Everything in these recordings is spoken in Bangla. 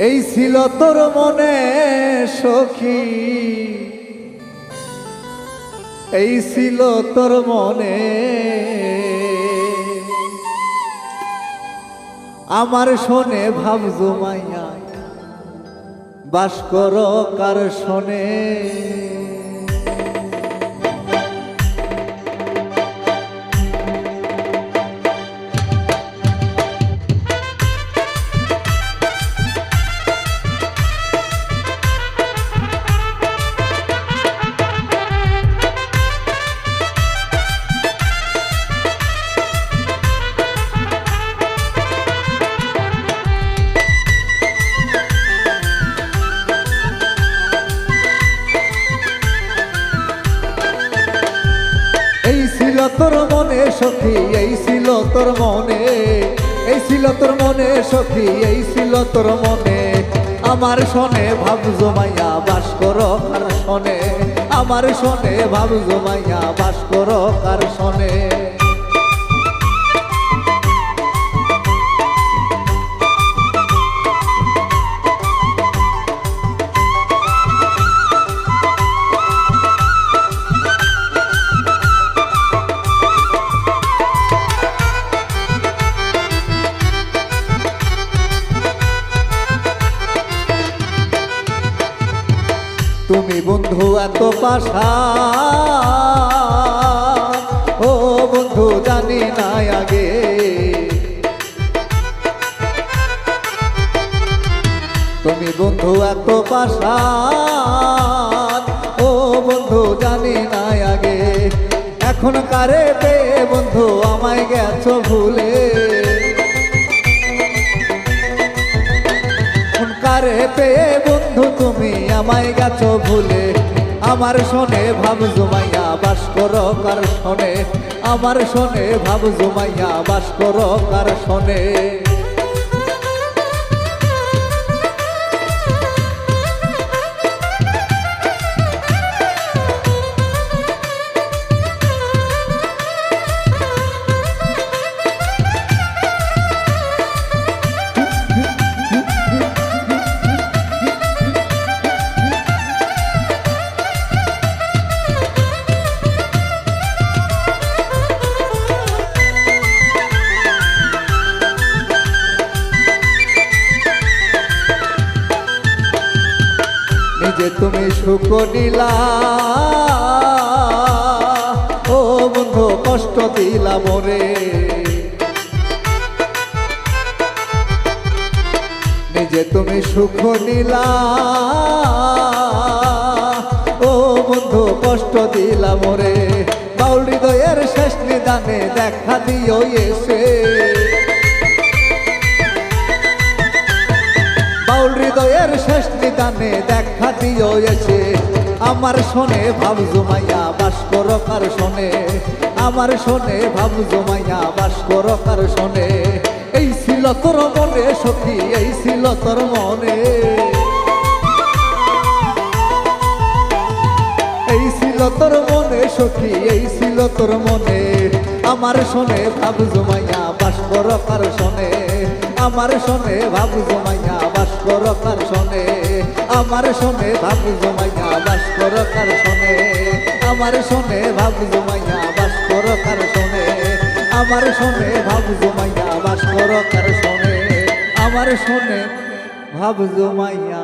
এই ছিল তোর মনে সখী, এই ছিল তোর মনে, আমার শোনে ভাব জমাইয়া বাস কর কার শোনে। এই ছিল তোর মনে সখী, এই ছিল তোর মনে, এই ছিল তোর মনে সখী, এই ছিল তোর মনে, আমার শোনে ভাব জমাইয়া বাস কর কার শোনে, আমার শোনে ভাব জমাইয়া বাস কর কার শোনে। তুমি বন্ধু এত পাশান, ও বন্ধু জানি না আগে, তুমি বন্ধু এত পাশান, ও বন্ধু জানি না আগে, এখন কারে পেয়ে বন্ধু আমায় গেছো ভুলে, কারে পেয়ে বন্ধু তুমি আমায় গেছো ভুলে, আমার শোনে ভাব জমাইয়া বাস করো কার শোনে, আমার শোনে ভাব জমাইয়া বাস করো কার শোনে। নিজে তুমি সুখ নিলা, ও বন্ধু কষ্ট দিলা মোরে, নিজে তুমি সুখ নিলা, ও বন্ধু কষ্ট দিলা মোরে, বাউল হৃদয়ের শেষ নিদানে দেখা দিও এসে, বাউল হৃদয়ের শেষ নিদানে দেখা দিও এসে, আমার শোনে ভাব জমাইয়া বাস করো কার শোনে, আমার শোনে ভাব জমাইয়া বাস করো কার শোনে। এই ছিল তোর মনে সখী, এই ছিল তোর মনে, এই ছিল তোর মনে সখী, এই ছিল তোর মনে, আমার শোনে ভাব জমাইয়া বাস করো কার শোনে, আমার শোনে ভাব জমাইয়া বাস করো কার শোনে, আমার শোনে ভাব জমাইয়া বাস করো কার শোনে, আমার শোনে ভাব জমাইয়া বাস করো কার শোনে, আমার শোনে ভাব জমাইয়া বাস করো কার শোনে, আমার শোনে ভাব জমাইয়া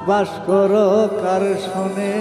বাস করো কার শোনে।